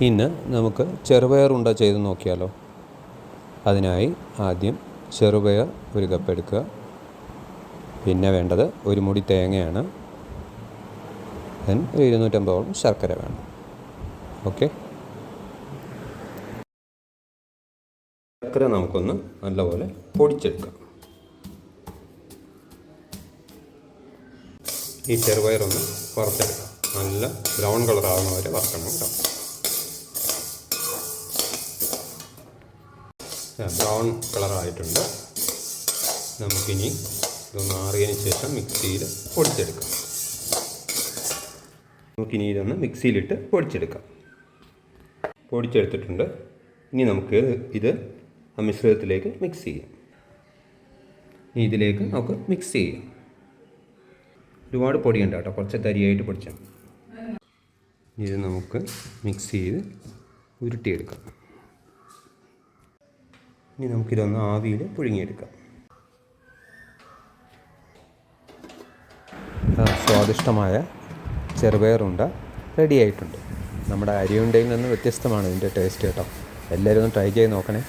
ഇന്ന് നമുക്ക് ചെറുപയർ ഉണ്ട ചെയ്ത് നോക്കിയാലോ. അതിനായി ആദ്യം ചെറുപയർ ഒരു കപ്പ് എടുക്കുക. പിന്നെ വേണ്ടത് ഒരു മുടി തേങ്ങയാണ്. ദെൻ 250 ശർക്കര വേണം. ഓക്കെ, ശർക്കര നമുക്കൊന്ന് നല്ലപോലെ പൊടിച്ചെടുക്കാം. ഈ ചെറുപയറൊന്ന് വറുത്തെടുക്കാം. നല്ല ബ്രൗൺ കളർ ആവുന്ന വരെ വറുക്കണം കേട്ടോ. ബ്രൗൺ കളറായിട്ടുണ്ട്. നമുക്കിനി ഇതൊന്ന് ആറിയതിന് ശേഷം മിക്സിയിൽ പൊടിച്ചെടുക്കാം. നമുക്കിനി ഇതൊന്ന് മിക്സിയിലിട്ട് പൊടിച്ചെടുക്കാം. പൊടിച്ചെടുത്തിട്ടുണ്ട്. ഇനി നമുക്ക് ഇത് ആ മിശ്രിതത്തിലേക്ക് മിക്സ് ചെയ്യാം. ഇതിലേക്ക് നമുക്ക് മിക്സ് ചെയ്യാം. ഒരുപാട് പൊടിയുണ്ട് കേട്ടോ, കുറച്ച് തരിയായിട്ട് പൊടിച്ചാൽ. ഇത് നമുക്ക് മിക്സ് ചെയ്ത് ഉരുട്ടിയെടുക്കാം. ഇനി നമുക്കിതൊന്ന് ആവിയിൽ പുഴുങ്ങിയെടുക്കാം. സ്വാദിഷ്ടമായ ചെറുപയറുണ്ട റെഡി ആയിട്ടുണ്ട്. നമ്മുടെ അരിയുണ്ടയിൽ നിന്ന് വ്യത്യസ്തമാണ് ഇതിൻ്റെ ടേസ്റ്റ് കേട്ടോ. എല്ലാവരും ഒന്ന് ട്രൈ ചെയ്ത് നോക്കണേ.